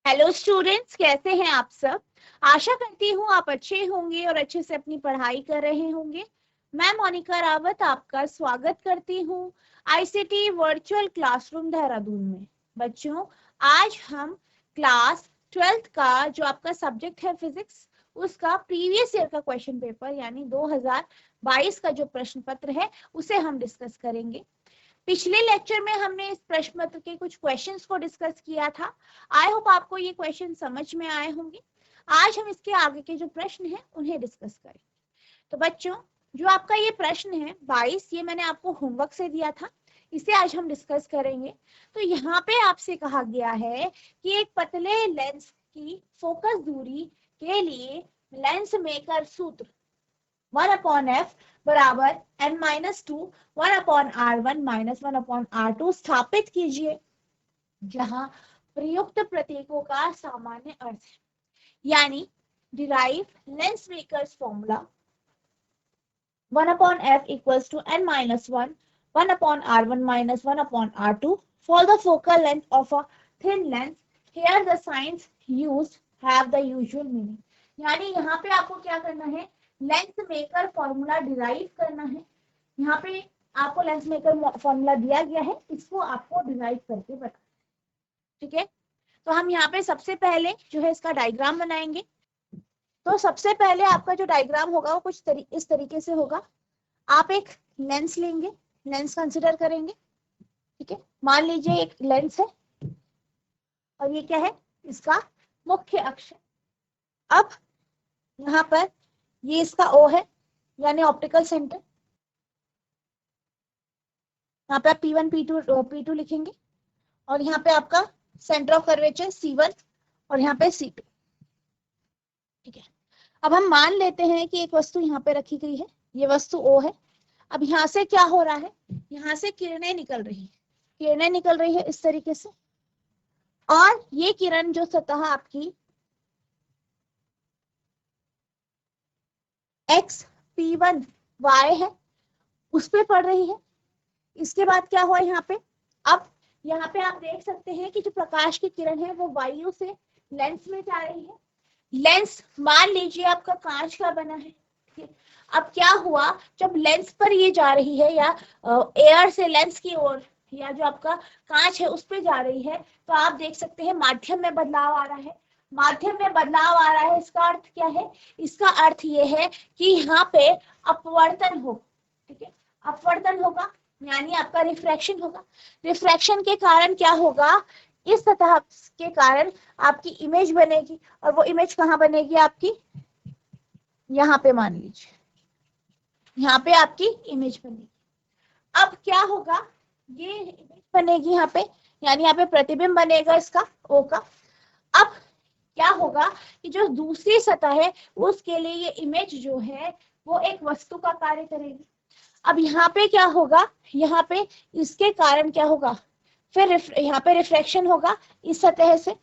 Hello students, कैसे हैं आप सब। आशा करती हूँ आप अच्छे होंगे और अच्छे से अपनी पढ़ाई कर रहे होंगे। मैं मोनिका रावत आपका स्वागत करती हूँ आईसीटी वर्चुअल क्लासरूम देहरादून में। बच्चों, आज हम क्लास 12th का जो आपका सब्जेक्ट है फिजिक्स, उसका प्रीवियस ईयर का क्वेश्चन पेपर यानी 2022 का जो प्रश्न पत्र है उसे हम डिस्कस करेंगे। पिछले लेक्चर में हमने इस प्रश्न पत्र के कुछ क्वेश्चंस को डिस्कस किया था। आई होप आपको ये क्वेश्चन समझ में आए होंगे। आज हम इसके आगे के जो प्रश्न हैं उन्हें डिस्कस करेंगे। तो बच्चों, जो आपका ये प्रश्न है 22, ये मैंने आपको होमवर्क से दिया था, इसे आज हम डिस्कस करेंगे। तो यहाँ पे आपसे कहा गया है कि एक पतले लेंस की फोकस दूरी के लिए लेंस मेकर सूत्र 1/f बराबर n-2 1/r1 - 1/r2 स्थापित कीजिए, जहां प्रयुक्त प्रतीकों का सामान्य अर्थ है। यानी derive lens makers formula 1/f equals to n-1 1/r1 - 1/r2 for the focal length of a thin lens. Here the signs used have the usual meaning. यानी यहाँ पे आपको क्या करना है, लेंस मेकर फॉर्मूला डिराइव करना है। यहाँ पे आपको लेंस मेकर फॉर्मूला दिया गया है, इसको आपको डिराइव करके बताना। ठीक है, तो हम यहाँ पे सबसे पहले जो है इसका डायग्राम बनाएंगे। तो सबसे पहले आपका जो डायग्राम होगा वो कुछ इस तरीके से होगा। आप एक लेंस लेंगे, लेंस कंसिडर करेंगे। ठीक है, मान लीजिए एक लेंस है और ये क्या है, इसका मुख्य अक्ष है। अब यहाँ पर ये इसका O है यानी ऑप्टिकल सेंटर। यहाँ पे आप P1 P2 लिखेंगे और यहाँ पे आपका सेंटर ऑफ कर्वेचर C1 और यहाँ पे C2। ठीक है, अब हम मान लेते हैं कि एक वस्तु यहाँ पे रखी गई है, ये वस्तु O है। अब यहाँ से क्या हो रहा है, यहाँ से किरणें निकल रही है, किरणें निकल रही है इस तरीके से। और ये किरण जो सतह आपकी x P1 y है उस पे पड़ रही है। इसके बाद क्या हुआ यहाँ पे, अब यहाँ पे आप देख सकते हैं कि जो प्रकाश की किरण है वो वायु से लेंस में जा रही है। लेंस मान लीजिए आपका कांच का बना है। अब क्या हुआ, जब लेंस पर ये जा रही है या एयर से लेंस की ओर या जो आपका कांच है उस पे जा रही है, तो आप देख सकते हैं माध्यम में बदलाव आ रहा है। माध्यम में बदलाव आ रहा है, इसका अर्थ क्या है, इसका अर्थ ये है कि यहाँ पे अपवर्तन हो। ठीक है, अपवर्तन होगा यानी आपका रिफ्रैक्शन होगा। रिफ्रैक्शन के कारण क्या होगा, इस सतह के कारण आपकी इमेज बनेगी और वो इमेज कहाँ बनेगी आपकी, यहाँ पे मान लीजिए यहाँ पे आपकी इमेज बनेगी। अब क्या होगा, ये इमेज बनेगी यहाँ पे यानी यहाँ पे प्रतिबिंब बनेगा इसका O का। अब क्या होगा कि जो दूसरी सतह है उसके लिए ये इमेज जो है वो एक वस्तु का कार्य करेगी। अब यहाँ पे क्या होगा, यहाँ पे इसके कारण क्या होगा, फिर यहाँ पे रिफ्लेक्शन होगा इस सतह से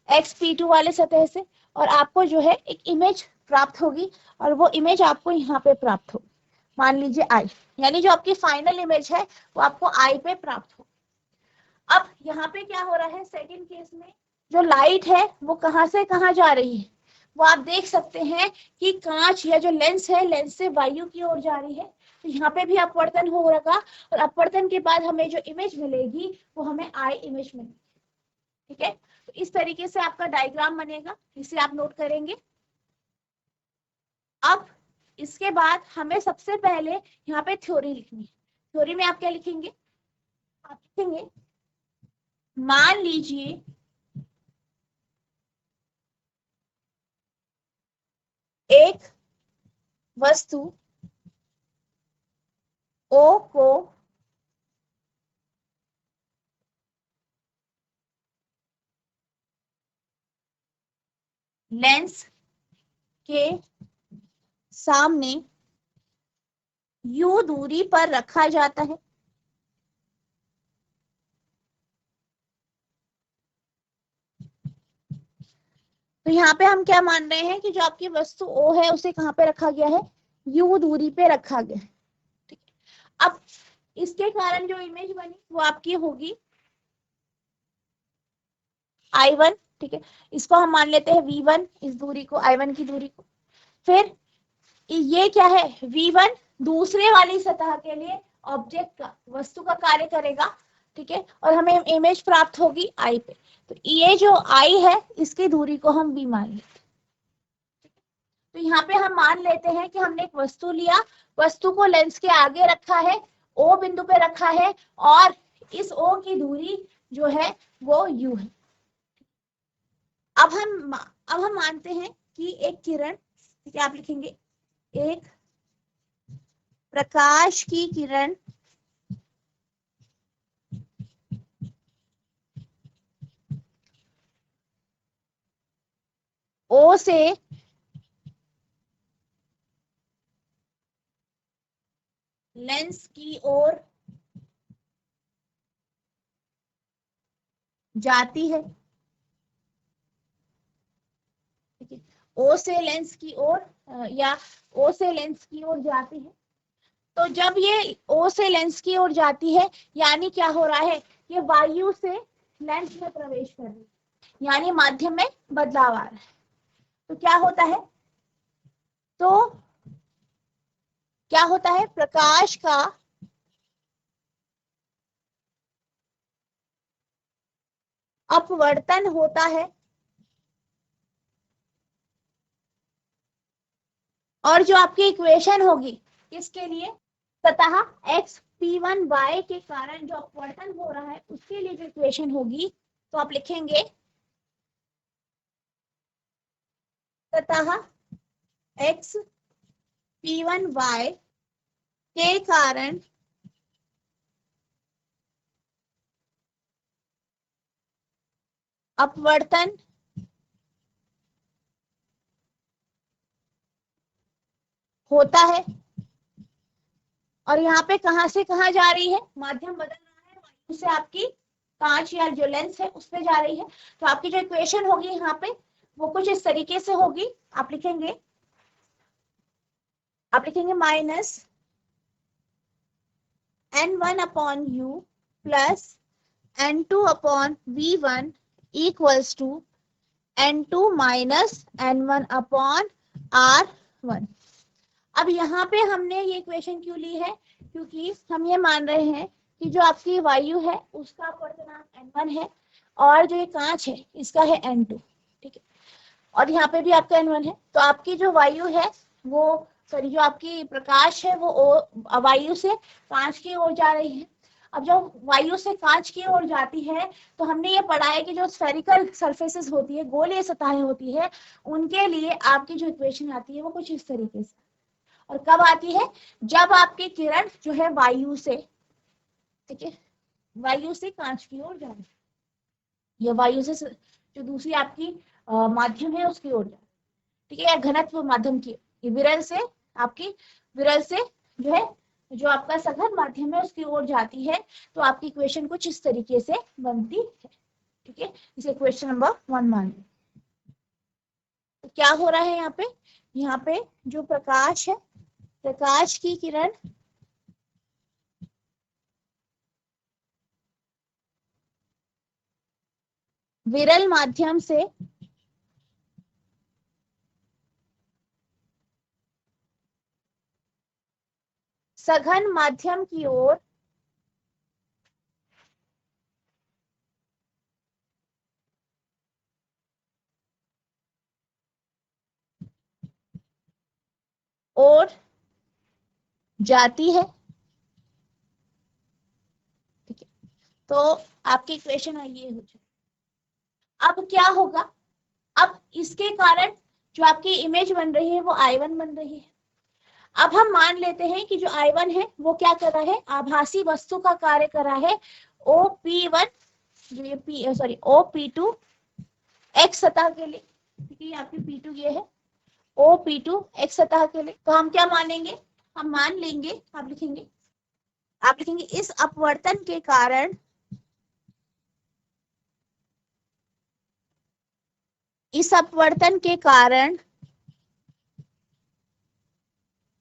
XP2 वाले सतह से, और आपको जो है एक इमेज प्राप्त होगी और वो इमेज आपको यहाँ पे प्राप्त होगी, मान लीजिए I, यानी जो आपकी फाइनल इमेज है वो आपको I पे प्राप्त हो। अब यहाँ पे क्या हो रहा है, सेकंड केस में जो लाइट है वो कहाँ से कहाँ जा रही है, वो आप देख सकते हैं कि कांच या जो लेंस है, लेंस से वायु की ओर जा रही है। तो यहाँ पे भी अपवर्तन होगा और अपवर्तन के बाद हमें जो इमेज मिलेगी वो हमें आई इमेज मिलेगी। ठीक है, तो इस तरीके से आपका डायग्राम बनेगा, इसे आप नोट करेंगे। अब इसके बाद हमें सबसे पहले यहाँ पे थ्योरी लिखनी है। थ्योरी में आप क्या लिखेंगे, आप लिखेंगे मान लीजिए एक वस्तु O को लेंस के सामने U दूरी पर रखा जाता है। तो यहाँ पे हम क्या मान रहे हैं कि जो आपकी वस्तु O है उसे कहाँ पे रखा गया है, U दूरी पे रखा गया है। ठीक है, अब इसके कारण जो इमेज बनी वो आपकी होगी I1। ठीक है, इसको हम मान लेते हैं v1, इस दूरी को, i1 की दूरी को। फिर ये क्या है, v1 दूसरे वाली सतह के लिए ऑब्जेक्ट का, वस्तु का कार्य करेगा, ठीक है, और हमें इमेज प्राप्त होगी i पे। तो ये जो i है इसकी दूरी को हम v मान लेते हैं। तो यहाँ पे हम मान लेते हैं कि हमने एक वस्तु लिया, वस्तु को लेंस के आगे रखा है, O बिंदु पे रखा है, और इस O की दूरी जो है वो u है। अब हम मानते हैं कि एक किरण, ठीक है, आप लिखेंगे एक प्रकाश की किरण O से लेंस की ओर जाती है, ठीक है, O से लेंस की ओर या O से लेंस की ओर जाती है। तो जब ये O से लेंस की ओर जाती है, यानी क्या हो रहा है, ये वायु से लेंस में प्रवेश कर रही है, यानी माध्यम में बदलाव आ रहा है। तो क्या होता है, तो क्या होता है, प्रकाश का अपवर्तन होता है, और जो आपकी इक्वेशन होगी किसके लिए, सतह x p1y के कारण जो अपवर्तन हो रहा है उसके लिए जो इक्वेशन होगी, तो आप लिखेंगे सतह x p1y के कारण अपवर्तन होता है। और यहाँ पे कहां से कहां जा रही है, माध्यम बदल रहा है, वायु से आपकी कांच या जो लेंस है उस पे जा रही है। तो आपकी जो इक्वेशन होगी यहाँ पे वो कुछ इस तरीके से होगी, आप लिखेंगे minus n1 upon u plus n2 upon v1 equals to n2 minus n1 upon r1। अब यहाँ पे हमने ये इक्वेशन क्यों ली है, क्योंकि हम ये मान रहे हैं कि जो आपकी वायु है उसका अपवर्तनांक n1 है, और जो ये कांच है इसका है n2, ठीक है, और यहाँ पे भी आपका n1 है। तो आपकी जो वायु है वो, सॉरी, जो आपकी प्रकाश है वो वायु से कांच की ओर जा रही है। अब जब वायु से कांच की ओर जाती है तो हमने ये पढ़ा है कि जो स्फेरिकल सरफेसेस होती है, गोलीय सतहें होती है, उनके लिए आपकी जो इक्वेशन आती है वो कुछ इस तरीके से। और कब आती है, जब आपकी किरण जो है वायु से, ठीक है, वायु से कांच की ओर जा रही है, या वायु से जो दूसरी आपकी माध्यम है उसकी ओर जा रही है, ठीक है, या घनत्व माध्यम की, विरल से, आपकी विरल से जो है, जो आपका सघन माध्यम है उसकी ओर जाती है। तो आपकी इक्वेशन कुछ इस तरीके से बनती है, ठीक है, इसे क्वेश्चन नंबर 1 मान लो। तो क्या हो रहा है यहाँ पे जो प्रकाश है, प्रकाश की किरण विरल माध्यम से सघन माध्यम की ओर जाती है, ठीक है। तो आपकी इक्वेशन ये हो जाए। अब क्या होगा, अब इसके कारण जो आपकी इमेज बन रही है वो I1 बन रही है। अब हम मान लेते हैं कि जो I1 है वो क्या कर रहा है, आभासी वस्तु का कार्य कर रहा है OP1, जो ये OP2 x सतह के लिए, ठीक है, आपकी P2 ये है OP2 x सतह के लिए। तो हम क्या मानेंगे, हम मान लेंगे, आप लिखेंगे इस अपवर्तन के कारण, इस अपवर्तन के कारण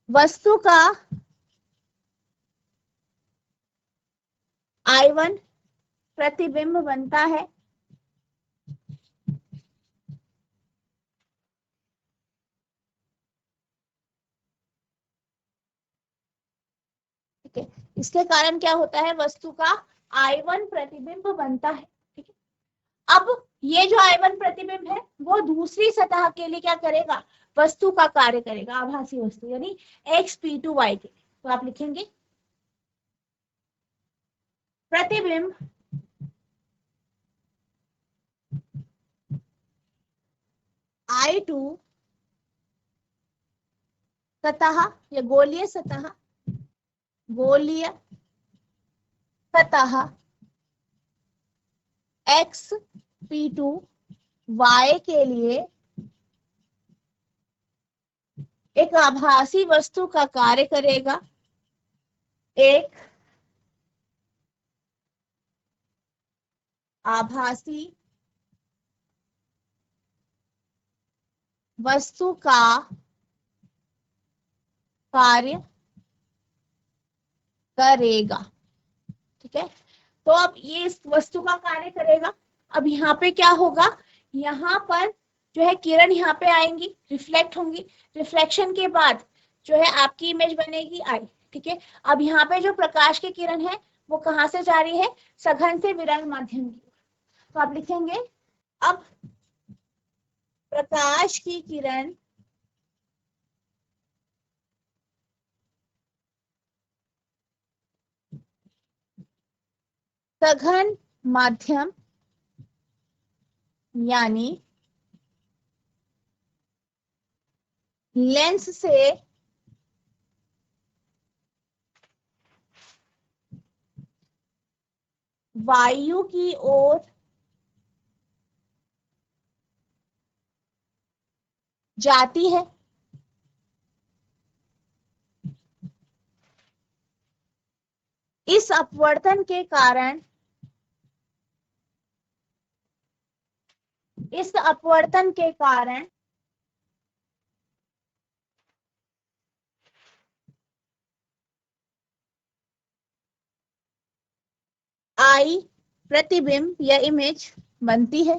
वस्तु का I1 प्रतिबिंब बनता है, इसके कारण क्या होता है, वस्तु का I1 प्रतिबिंब बनता है। ठीक है, अब ये जो I1 प्रतिबिंब है वो दूसरी सतह के लिए क्या करेगा, वस्तु का कार्य करेगा, आभासी वस्तु यानी XP2Y के लिए। तो आप लिखेंगे प्रतिबिंब I2 सतह या गोलीय सतह, गोलीय सतह XP2Y के लिए एक आभासी वस्तु का कार्य करेगा, एक आभासी वस्तु का कार्य करेगा। ठीक है, तो अब ये इस वस्तु का कार्य करेगा। अब यहाँ पे क्या होगा, यहाँ पर जो है किरण यहाँ पे आएंगी, रिफ्लेक्ट होंगी, रिफ्लेक्शन के बाद जो है आपकी इमेज बनेगी आई। ठीक है, अब यहाँ पे जो प्रकाश की किरण है वो कहाँ से जा रही है, सघन से विरल माध्यम की। तो आप लिखेंगे अब प्रकाश की किरण सघन माध्यम यानी लेंस से वायु की ओर जाती है। इस अपवर्तन के कारण, इस अपवर्तन के कारण आई प्रतिबिंब या इमेज बनती है।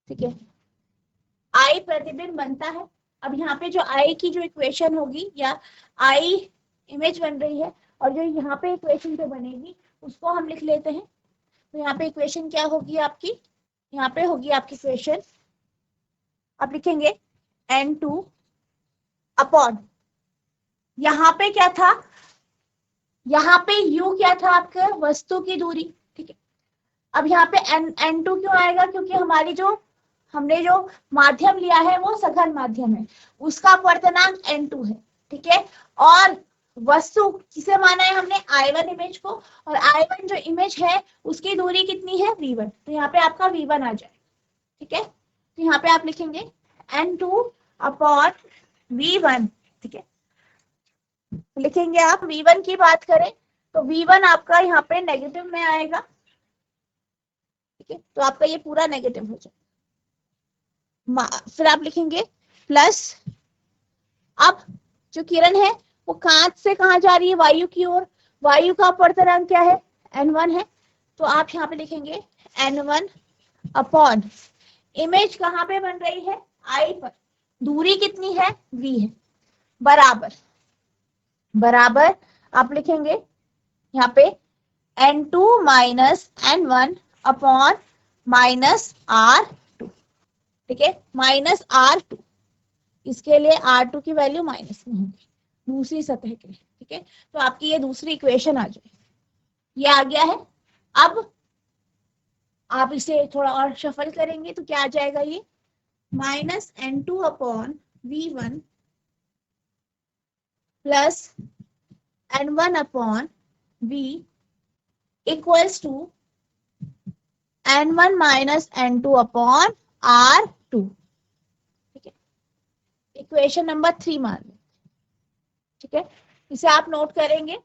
ठीक है, आई प्रतिबिंब बनता है। अब यहाँ पे जो आई की जो इक्वेशन होगी या आई इमेज बन रही है और जो यहाँ पे इक्वेशन जो बनेगी उसको हम लिख लेते हैं। तो यहाँ पे इक्वेशन क्या होगी आपकी, यहाँ पे होगी आपकी इक्वेशन, आप लिखेंगे N2 अपॉन, यहाँ पे क्या था, यहाँ पे U क्या था आपके वस्तु की दूरी। ठीक है, अब यहाँ पे N2 क्यों आएगा, क्योंकि हमारी जो हमने जो माध्यम लिया है वो सघन माध्यम है, उसका अपवर्तनांक N2 है। ठीक है, और वस्तु किसे माना है हमने, I1 इमेज को, और I1 जो इमेज है उसकी दूरी कितनी है V1, तो यहाँ पे आपका V1 आ जाए। ठीक है, तो यहाँ पे आप लिखेंगे N2 अपॉन V1। ठीक है, लिखेंगे आप V1 की बात करें तो V1 आपका यहाँ पे नेगेटिव में आएगा। ठीक है, तो आपका ये पूरा नेगेटिव हो जाएगा। फिर आप लिखेंगे प्लस, अब जो किरण है वो कांच से कहाँ जा रही है, वायु की ओर, वायु का अपवर्तनांक क्या है, N1 है। तो आप यहाँ पे लिखेंगे N1 अपॉन, इमेज कहाँ पे बन रही है, I पर, दूरी कितनी है, V है, बराबर, बराबर आप लिखेंगे यहाँ पे N2 minus N1 upon minus R2। ठीक है, माइनस R2, इसके लिए R2 की वैल्यू माइनस में होगी दूसरी सतह के लिए। ठीक है, तो आपकी ये दूसरी इक्वेशन आ जाएगी, ये आ गया है। अब आप इसे थोड़ा और शफल करेंगे तो क्या आ जाएगा, ये minus N2 upon V1 plus N1 upon V equals to N1 minus N2 upon R2। ठीक है, इक्वेशन नंबर 3 मान लें। ठीक है, इसे आप नोट करेंगे।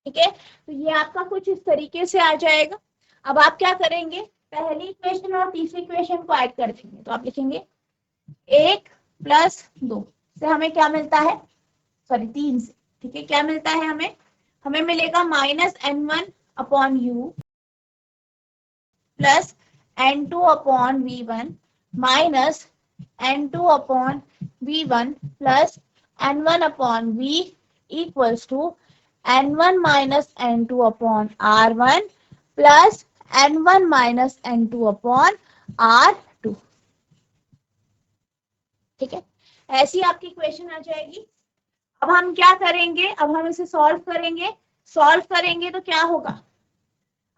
ठीक है, तो ये आपका कुछ इस तरीके से आ जाएगा। अब आप क्या करेंगे, पहली इक्वेशन और तीसरी इक्वेशन को ऐड कर देंगे। तो आप लिखेंगे 1 प्लस 2 से हमें क्या मिलता है, सॉरी 3 से। ठीक है, क्या मिलता है हमें, हमें मिलेगा minus N1 upon U plus N2 upon V1 minus n2 upon v1 plus n1 upon v equals to n1 minus n2 upon r1 plus n1 minus n2 upon r2। ठीक है, ऐसी आपकी इक्वेशन आ जाएगी। अब हम क्या करेंगे, अब हम इसे सॉल्व करेंगे। सॉल्व करेंगे तो क्या होगा,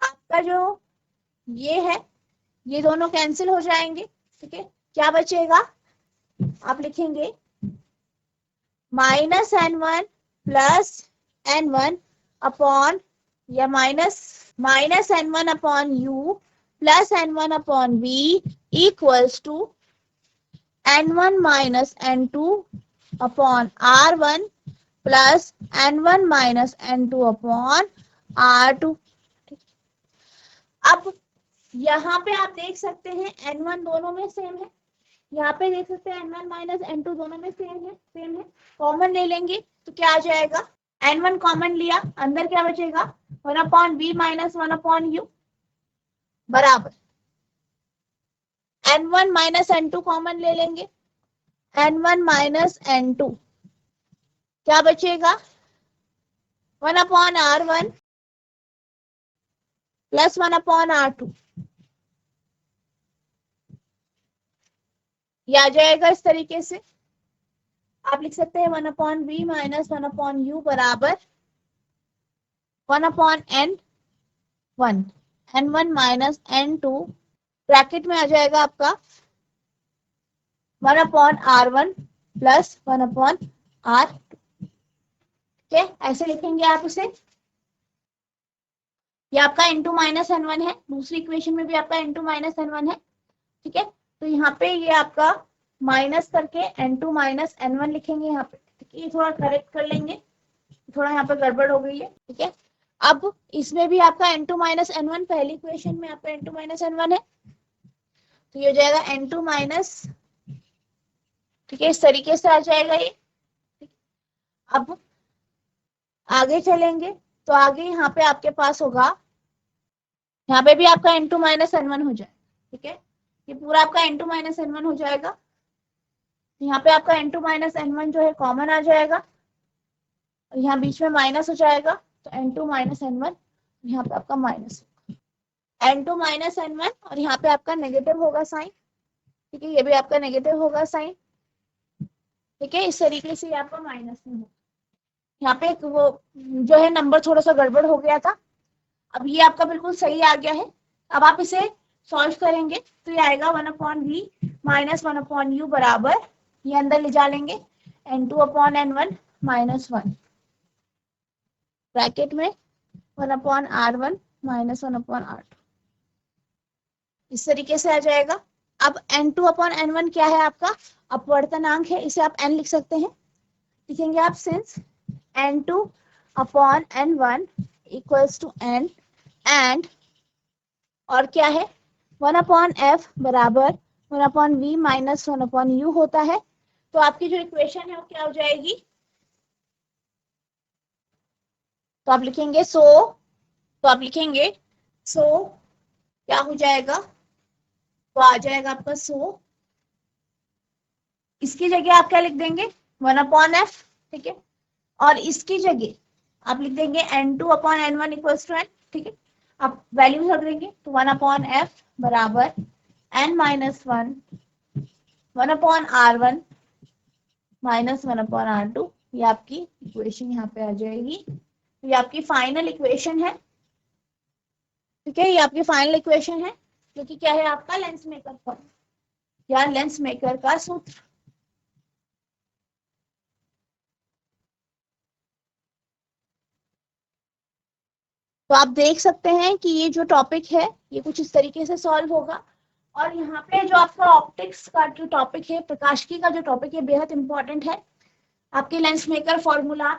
आपका जो ये है ये दोनों कैंसिल हो जाएंगे। ठीक है, क्या बचेगा, आप लिखेंगे minus n1 plus n1 upon या minus n1 upon u plus n1 upon v equals to n1 minus n2 upon r1 plus n1 minus n2 upon r2। अब यहाँ पे आप देख सकते हैं n1 दोनों में सेम है, यहाँ पे देख सकते हैं n1 माइनस n2 दोनों में सेम है। कॉमन ले लेंगे तो क्या आ जाएगा, n1 कॉमन लिया, अंदर क्या बचेगा 1 upon v minus 1 upon u बराबर n1 माइनस n2 कॉमन ले लेंगे, n1 माइनस n2 क्या बचेगा 1 upon r1 plus 1 upon r2। ये आ जाएगा इस तरीके से, आप लिख सकते हैं 1 upon v minus 1 upon u बराबर 1 upon n1 n1 minus n2 bracket में आ जाएगा आपका 1 upon r1 plus 1 upon r2। ठीक है, ऐसे लिखेंगे आप इसे। ये आपका n2 माइनस n1 है, दूसरी इक्वेशन में भी आपका n2 माइनस n1 है। ठीक है, तो यहाँ पे ये आपका माइनस करके n2 माइनस n1 लिखेंगे यहाँ पे। ठीक है, ये थोड़ा करेक्ट कर लेंगे, थोड़ा यहाँ पे गड़बड़ हो गई है। ठीक है, अब इसमें भी आपका n2 माइनस n1, पहली इक्वेशन में आपका n2 माइनस n1 है, तो ये हो जाएगा n2 माइनस, ठीक है, इस तरीके से आ जाएगा ये। अब आगे चलेंगे तो आगे यहाँ पे आपके पास होगा, यहाँ पे भी आपका n2 माइनस n1 हो जाएगा। ठीक है, ये पूरा आपका n2 माइनस n1 हो जाएगा, यहाँ पे आपका n2 माइनस n1 जो है कॉमन आ जाएगा, और यहाँ बीच में माइनस हो जाएगा, तो n2 माइनस n1 यहाँ पे आपका माइनस n2 माइनस n1 और यहाँ पे आपका नेगेटिव होगा साइन। ठीक है, ये भी आपका नेगेटिव होगा साइन। ठीक है, इस तरीके से आपका माइनस में होगा। यहाँ पे वो जो है नंबर थोड़ा सा गड़बड़ हो गया था, अब ये आपका बिल्कुल सही आ गया है। अब आप इसे सॉल्व करेंगे तो ये आएगा 1 upon v minus 1 upon u बराबर, ये अंदर ले जा लेंगे n2 upon n1 minus 1 bracket में 1 upon r1 minus 1 upon r2, इस तरीके से आ जाएगा। अब n2 अपॉन n1 क्या है, आपका अपवर्तनांक है, इसे आप n लिख सकते हैं। लिखेंगे आप since n2 upon n1 equals to n and और क्या है 1 अपॉन f बराबर 1 upon v minus 1 upon u होता है। तो आपकी जो इक्वेशन है वो क्या हो जाएगी, तो आप लिखेंगे क्या हो जाएगा, तो आ जाएगा आपका इसकी जगह आप क्या लिख देंगे 1 अपॉन f। ठीक है, और इसकी जगह आप लिख देंगे n2 upon n1 equals to n। ठीक है, आप वैल्यू रख देंगे, तो 1 अपॉन f बराबर n minus 1 1 upon r1 minus 1 upon r2, ये आपकी इक्वेशन यहाँ पे आ जाएगी। ये आपकी फाइनल इक्वेशन है। ठीक है, ये आपकी फाइनल इक्वेशन है, जो कि क्या है आपका लेंस मेकर फॉर्म या लेंस मेकर का सूत्र। तो आप देख सकते हैं कि ये जो टॉपिक है ये कुछ इस तरीके से सॉल्व होगा। और यहाँ पे जो आपका ऑप्टिक्स का जो टॉपिक है, प्रकाशिकी का जो टॉपिक है, बेहद इंपॉर्टेंट है। आपके लेंस मेकर फॉर्मूला,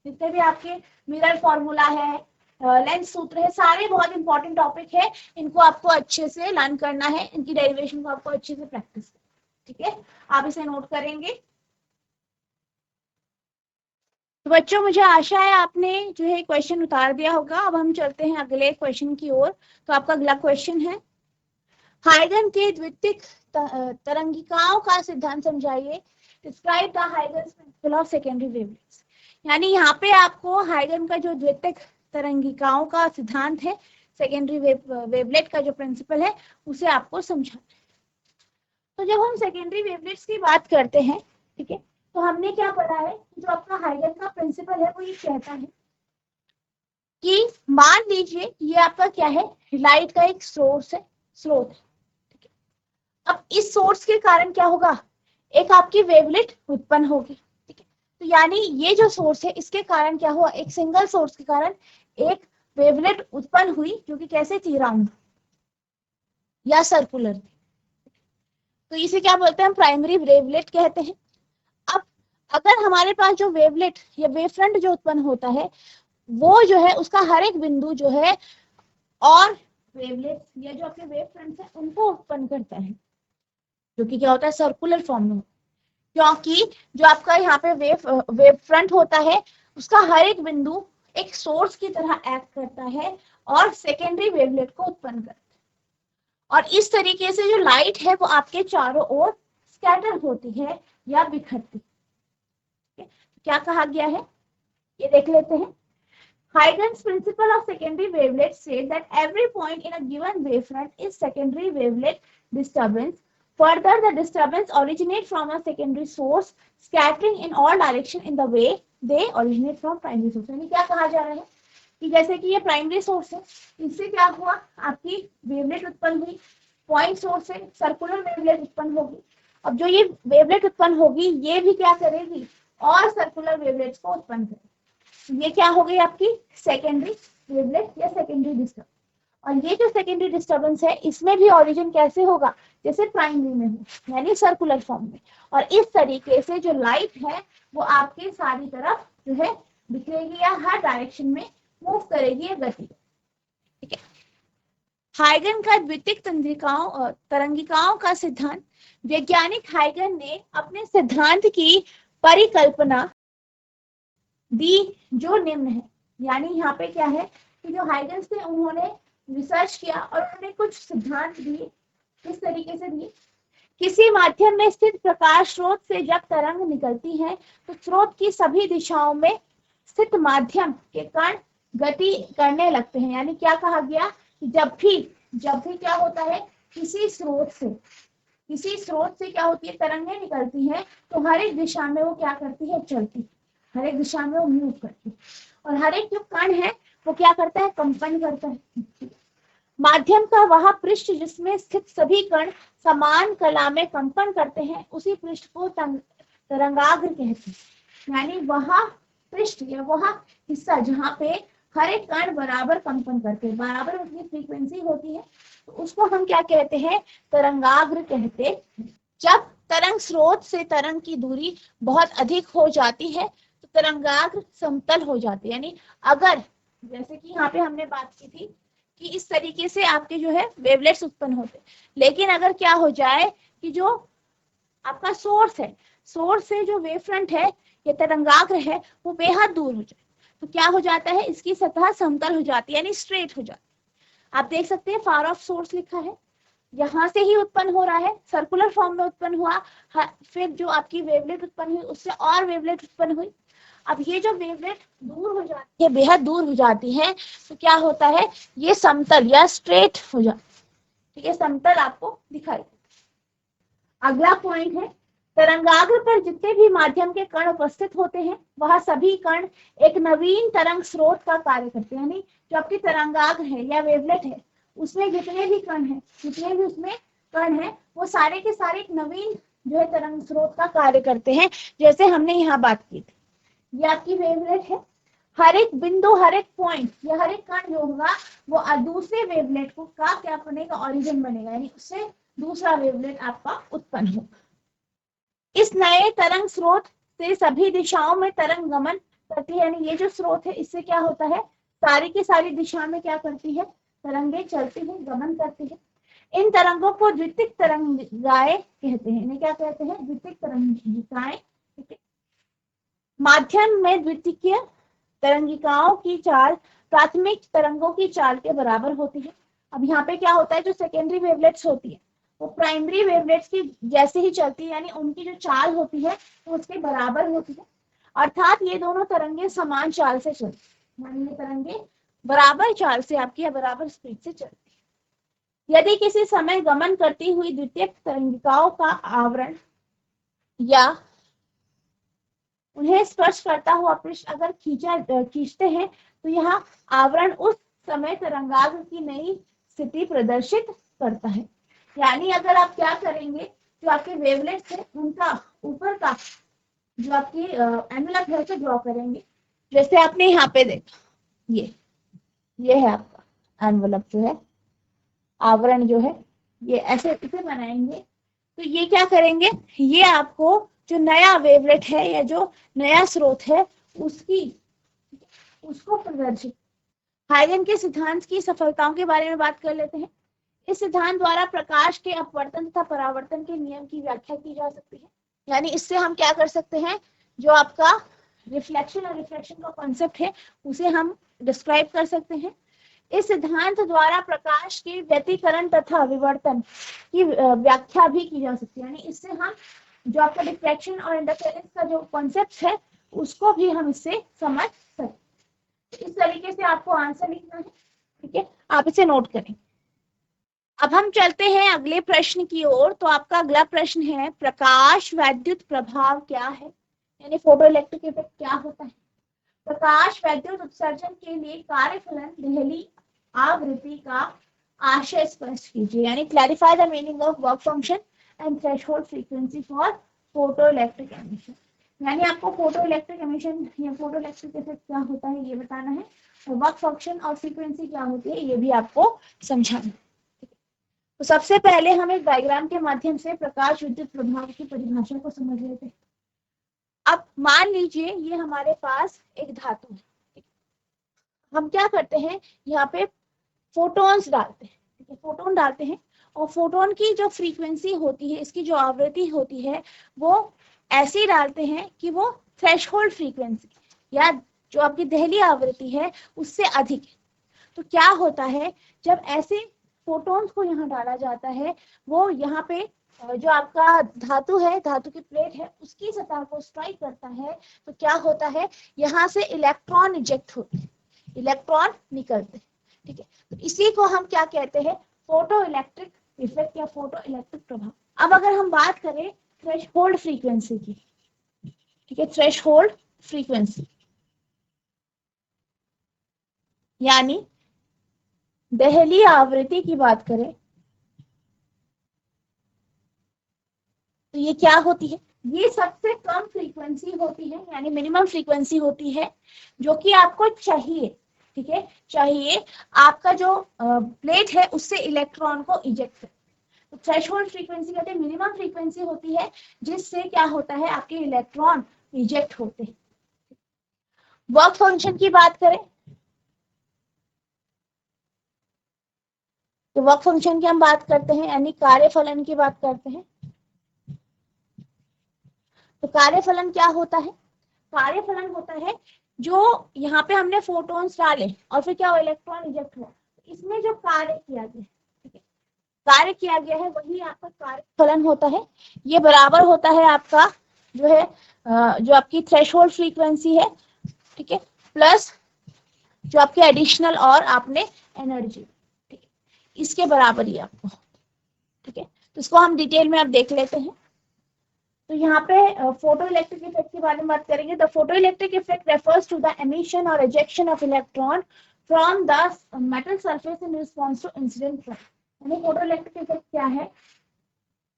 जितने भी आपके मिरर फॉर्मूला है, लेंस सूत्र है, सारे बहुत इंपॉर्टेंट टॉपिक है। इनको आपको अच्छे से लर्न करना है, इनकी डेरिवेशन को आपको अच्छे से प्रैक्टिस करना है। ठीक है, आप इसे नोट करेंगे। तो बच्चों मुझे आशा है आपने जो है क्वेश्चन उतार दिया होगा। अब हम चलते हैं अगले क्वेश्चन की ओर। तो आपका अगला क्वेश्चन है, हाइगन के द्वितीयक तरंगिकाओं का सिद्धांत समझाइए। Describe the Huygens principle of secondary wavelets. यानी यहाँ पे आपको हाइगन का जो द्वितीयक तरंगिकाओं का सिद्धांत है, सेकेंडरी वेवलेट का जो प्रिंसिपल है, उसे आपको समझाना है। तो जब हम सेकेंडरी वेवलेट्स की बात करते हैं, ठीक है, तो हमने क्या पढ़ा है, जो आपका हाइगन का प्रिंसिपल है वो ये कहता है कि मान लीजिए ये आपका क्या है, लाइट का एक सोर्स है, स्रोत है, ठीक है। अब इस सोर्स के कारण क्या होगा, एक आपकी वेवलेट उत्पन्न होगी, ठीक है। तो यानी ये जो सोर्स है इसके कारण क्या हुआ, एक सिंगल सोर्स के कारण एक वेवलेट उत्पन्न हुई, जो कि कैसे थी, राउंड या सर्कुलर थी। तो इसे क्या बोलते हैं, हम प्राइमरी वेवलेट कहते हैं। अब अगर हमारे पास जो वेवलेट या वेव फ्रंट जो उत्पन्न होता है, वो जो है उसका हर एक बिंदु जो है और वेवलेट या जो आपके वेव फ्रंट्स है उनको उत्पन्न करता है, जो कि क्या होता है, सर्कुलर फॉर्म में। क्योंकि जो आपका यहाँ पे वेव फ्रंट होता है, उसका हर एक बिंदु एक सोर्स की तरह एक्ट करता है और सेकेंडरी वेवलेट को उत्पन्न करता है। और इस तरीके से जो लाइट है वो आपके चारों ओर स्कैटर होती है या बिखरती है। क्या कहा गया है, ये देख लेते हैं। Huygens principle of secondary wavelets said that every point in a given wavefront is secondary wavelet disturbance. Further, the disturbance originates from a secondary source scattering in all direction in the way they originate from primary source. यानी क्या कहा जा रहा है कि जैसे कि ये प्राइमरी सोर्स है, इससे क्या हुआ, आपकी वेवलेट उत्पन्न हुई, पॉइंट सोर्स से सर्कुलर वेवलेट उत्पन्न होगी। अब जो ये वेवलेट उत्पन्न होगी, ये भी क्या करेगी, और सर्कुलर वेवलेट्स को उत्पन्न करेगी। ये क्या हो गई आपकी सेकेंडरी वेवलेट या सेकेंडरी डिस्टर्बेंस। और ये जो सेकेंडरी डिस्टर्बेंस है, इसमें भी ओरिजिन कैसे होगा, जैसे प्राइमरी में हो, यानी सर्कुलर फॉर्म में। और इस तरीके से जो लाइट है वो आपके सारी तरफ जो है बिखरेगी या हर डायरेक्शन में मूव करेगी, गति, ठीक है। हाइगन का द्वितीयक तरंगिकाओं का सिद्धांत, वैज्ञानिक हाइगन ने अपने सिद्धांत की परिकल्पना दी जो निम्न है। यानी यहाँ पे क्या है कि जो हाइगन थे उन्होंने रिसर्च किया और उन्होंने कुछ सिद्धांत दिए। किस तरीके से दिए, किसी माध्यम में स्थित प्रकाश स्रोत से जब तरंग निकलती है तो स्रोत की सभी दिशाओं में स्थित माध्यम के कण गति करने लगते हैं। यानी क्या कहा गया कि जब भी क्या होता है, किसी स्रोत से क्या होती है, तरंगें निकलती हैं, तो हर एक दिशा में वो क्या करती है, चलती, हर एक दिशा में वो मूव करती है। और हर एक जो कण है वो क्या करता है, कंपन करता है। माध्यम का वह पृष्ठ जिसमें स्थित सभी कण समान कला में कंपन करते हैं, उसी पृष्ठ को तरंगाग्र कहते हैं। यानी वह पृष्ठ या वह हिस्सा जहाँ पे हर एक कण बराबर कंपन करते हैं, बराबर उसकी फ्रीक्वेंसी होती है, तो उसको हम क्या कहते हैं, तरंगाग्र कहते हैं। जब तरंग स्रोत से तरंग की दूरी बहुत अधिक हो जाती है तो तरंगाग्र समतल हो जाती है। यानी अगर, जैसे कि यहाँ पे हमने बात की थी कि इस तरीके से आपके जो है वेवलेट्स उत्पन्न होते, लेकिन अगर क्या हो जाए कि जो आपका सोर्स से जो वेव फ्रंट है या तरंगाग्र है वो बेहद दूर हो जाए, तो क्या हो जाता है, इसकी सतह समतल हो जाती है, यानी स्ट्रेट हो जाती है। आप देख सकते हैं फार ऑफ सोर्स लिखा है, यहाँ से ही उत्पन्न हो रहा है, सर्कुलर फॉर्म में उत्पन्न हुआ, फिर जो आपकी वेवलेट उत्पन्न हुई उससे और वेवलेट उत्पन्न हुई। अब ये जो वेवलेट दूर हो जाती है, बेहद दूर हो जाती है, तो क्या होता है, ये समतल या स्ट्रेट हो जाती है, ठीक है, समतल आपको दिखाई। अगला पॉइंट है, तरंगाग्र पर जितने भी माध्यम के कण उपस्थित होते हैं वह सभी कण एक नवीन तरंग स्रोत का कार्य करते हैं। यानी जो आपकी तरंगाग्र है या वेवलेट है, उसमें जितने भी कण हैं, जितने भी उसमें कण हैं, वो सारे के सारे एक नवीन जो है तरंग स्रोत का कार्य करते हैं। जैसे हमने यहाँ बात की थी, ये आपकी वेवलेट है, हर एक बिंदु, हर एक पॉइंट या हर एक कण जो होगा वो दूसरे वेवलेट को का क्या बनेगा, ऑरिजिन बनेगा, यानी उससे दूसरा वेवलेट आपका उत्पन्न होगा। इस नए तरंग स्रोत से सभी दिशाओं में तरंग गमन करती है। यानी ये जो स्रोत है इससे क्या होता है, सारी की सारी दिशा में क्या करती है, तरंगे चलती है, गमन करती है। इन तरंगों को द्वितीयक तरंगिकाएं कहते हैं। इन्हें क्या कहते हैं, द्वितीयक तरंगिकाएं। माध्यम में द्वितीयक तरंगिकाओं की चाल प्राथमिक तरंगों की चाल के बराबर होती है। अब यहाँ पे क्या होता है, जो सेकेंडरी वेवलेट्स होती है वो प्राइमरी वेवलेट्स की जैसे ही चलती है, यानी उनकी जो चाल होती है वो उसके बराबर होती है, अर्थात ये दोनों तरंगे समान चाल से चलती है, यानी ये तरंगे बराबर चाल से आपकी या बराबर स्पीड से चलती है। यदि किसी समय गमन करती हुई द्वितीयक तरंगिकाओं का आवरण या उन्हें स्पर्श करता हुआ पृष्ठ अगर खींचते हैं तो यह आवरण उस समय तरंगाग्र की नई स्थिति प्रदर्शित करता है। यानी अगर आप क्या करेंगे, जो आपके वेवलेट्स है उनका ऊपर का जो आपकी एनवलप है उसे ड्रॉ करेंगे, जैसे आपने यहाँ पे देखा ये है आपका एनवलप जो है, आवरण जो है, ये ऐसे इसे बनाएंगे। तो ये क्या करेंगे, ये आपको जो नया वेवलेट है या जो नया स्रोत है उसको प्रदर्शित। हाइगन के सिद्धांत की सफलताओं के बारे में बात कर लेते हैं। इस सिद्धांत द्वारा प्रकाश के अपवर्तन तथा परावर्तन के नियम की व्याख्या की जा सकती है। यानी इससे हम क्या कर सकते हैं, जो आपका रिफ्लेक्शन और रिफ्रैक्शन का कॉन्सेप्ट है उसे हम डिस्क्राइब कर सकते हैं। इस सिद्धांत द्वारा प्रकाश के व्यतिकरण तथा विवर्तन की व्याख्या भी की जा सकती है। यानी इससे हम जो आपका डिफ्रैक्शन और इंटरफेरेंस का जो कॉन्सेप्ट है उसको भी हम इससे समझ सकते। इस तरीके से आपको आंसर लिखना है, ठीक है, आप इसे नोट करें। अब हम चलते हैं अगले प्रश्न की ओर। तो आपका अगला प्रश्न है, प्रकाश वैद्युत प्रभाव क्या है, यानी फोटो इलेक्ट्रिक इफेक्ट क्या होता है। प्रकाश वैद्युत उत्सर्जन के लिए कार्यफलन देहली आवृत्ति का आशय स्पष्ट कीजिए, यानी clarify the meaning of work function and threshold frequency for photo electric emission. यानी आपको फोटो इलेक्ट्रिक एमिशन या फोटो इलेक्ट्रिक इफेक्ट क्या होता है ये बताना है, और वर्क फंक्शन और फ्रीक्वेंसी क्या होती है ये भी आपको समझाना है। तो सबसे पहले हम एक डायग्राम के माध्यम से प्रकाश विद्युत प्रभाव की परिभाषा को समझ लेते हैं। अब मान लीजिए ये हमारे पास एक धातु है, हम क्या करते हैं, यहाँ पे फोटोन्स डालते हैं, ठीक है, फोटोन डालते हैं, और फोटोन की जो फ्रीक्वेंसी होती है, इसकी जो आवृत्ति होती है वो ऐसी डालते हैं कि वो थ्रेशोल्ड फ्रीक्वेंसी या जो आपकी देहली आवृत्ति है उससे अधिक है। तो क्या होता है, जब ऐसे फोटोन्स को यहाँ डाला जाता है, वो यहाँ पे जो आपका धातु है, धातु की प्लेट है, उसकी सतह को स्ट्राइक करता है, तो क्या होता है, यहाँ से इलेक्ट्रॉन इजेक्ट होते हैं, इलेक्ट्रॉन निकलते हैं, ठीक है। तो इसी को हम क्या कहते हैं, फोटो इलेक्ट्रिक इफेक्ट या फोटो इलेक्ट्रिक प्रभाव। अब अगर हम बात करें थ्रेशोल्ड फ्रीक्वेंसी की, ठीक है, थ्रेशोल्ड फ्रीक्वेंसी यानी देहली आवृत्ति की बात करें तो ये क्या होती है, ये सबसे कम फ्रीक्वेंसी होती है, यानी मिनिमम फ्रीक्वेंसी होती है जो कि आपको चाहिए, ठीक है, चाहिए आपका जो प्लेट है उससे इलेक्ट्रॉन को इजेक्ट कर। तो थ्रेशोल्ड फ्रीक्वेंसी कहते हैं मिनिमम फ्रीक्वेंसी होती है जिससे क्या होता है, आपके इलेक्ट्रॉन इजेक्ट होते हैं। वर्क फंक्शन की बात करें तो वर्क फंक्शन की हम बात करते हैं, यानी कार्यफलन की बात करते हैं। तो कार्यफलन क्या होता है, कार्यफलन होता है जो यहाँ पे हमने फोटोन्स डाले और फिर क्या हुआ, इलेक्ट्रॉन इजेक्ट हुआ, इसमें जो कार्य किया गया, ठीक है, कार्य किया गया है वही आपका कार्यफलन होता है। ये बराबर होता है आपका जो है जो आपकी थ्रेशोल्ड फ्रीक्वेंसी है, ठीक है, प्लस जो आपके एडिशनल और आपने एनर्जी, ठीक है, इसके बराबर ही आपको, ठीक है। तो इसको हम डिटेल में अब देख लेते हैं। तो यहाँ पे फोटो इलेक्ट्रिक इफेक्ट के बारे में बात करेंगे। The photo electric effect refers to the emission और ejection of electron from the metal surface in response to incident current. यानी फोटो इलेक्ट्रिक इफेक्ट क्या है,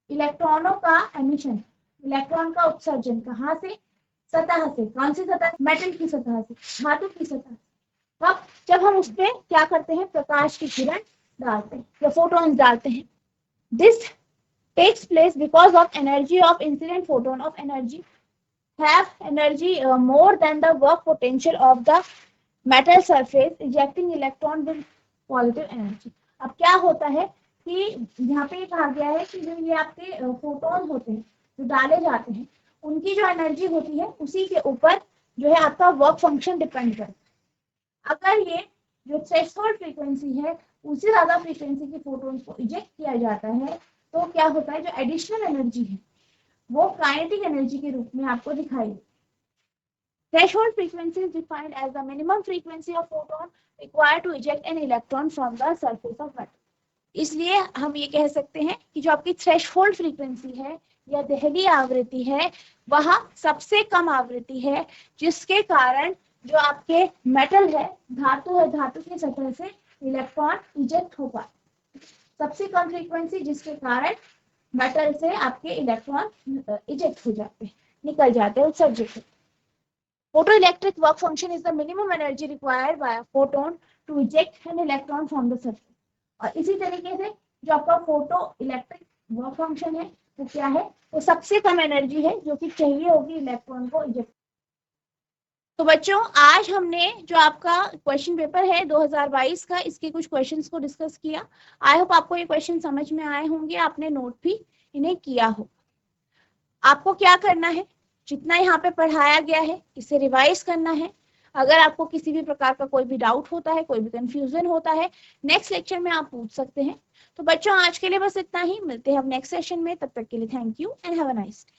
इलेक्ट्रॉनों का एमिशन, इलेक्ट्रॉन का उत्सर्जन, कहाँ से, सतह से, कौन सी सतह, मेटल की सतह से, धातु की सतह से। अब जब हम उस पर क्या करते हैं, प्रकाश की किरण डालते हैं या फोटोन्स डालते हैं, this takes place because of energy of incident photon of energy have energy more than the work potential of the metal surface ejecting electron with positive energy। अब क्या होता है कि यहाँ पे कहा गया है कि जो ये आपके फोटोन होते हैं जो डाले जाते हैं, उनकी जो एनर्जी होती है उसी के ऊपर जो है आपका वर्क फंक्शन डिपेंड करता है। अगर ये जो थ्रेशोल्ड फ्रीक्वेंसी है उससे ज्यादा फ्रीक्वेंसी के फोटोन्स को इजेक्ट किया जाता है तो क्या होता है, जो एडिशनल एनर्जी है वो काइनेटिक एनर्जी के रूप में आपको दिखाई देती है। Threshold frequency is defined as the minimum frequency of photon required to eject an electron from the surface of matter. इसलिए हम ये कह सकते हैं कि जो आपकी थ्रेशोल्ड फ्रीक्वेंसी है या दहली आवृत्ति है, वह सबसे कम आवृत्ति है जिसके कारण जो आपके मेटल है, धातु है, धातु की सतह से इलेक्ट्रॉन इजेक्ट हो पाए। सबसे कम फ्रीक्वेंसी जिसके कारण मेटल से आपके इलेक्ट्रॉन इजेक्ट हो जाते हैं, निकल जाते हैं, उत्सर्जित होते हैं। Photoelectric work function is the minimum energy required by a photon to eject an electron from the surface. और इसी तरीके से जो आपका फोटो इलेक्ट्रिक वर्क फंक्शन है वो क्या है, वो सबसे कम एनर्जी है जो कि चाहिए होगी इलेक्ट्रॉन को इजेक्ट। तो बच्चों आज हमने जो आपका क्वेश्चन पेपर है 2022 का, इसके कुछ क्वेश्चंस को डिस्कस किया। आई होप आपको ये क्वेश्चन समझ में आए होंगे, आपने नोट भी इन्हें किया हो। आपको क्या करना है, जितना यहाँ पे पढ़ाया गया है इसे रिवाइज करना है। अगर आपको किसी भी प्रकार का कोई भी डाउट होता है, कोई भी कंफ्यूजन होता है, नेक्स्ट लेक्चर में आप पूछ सकते हैं। तो बच्चों आज के लिए बस इतना ही, मिलते हैं अब नेक्स्ट सेशन में। तब तक के लिए thank you and have a nice day.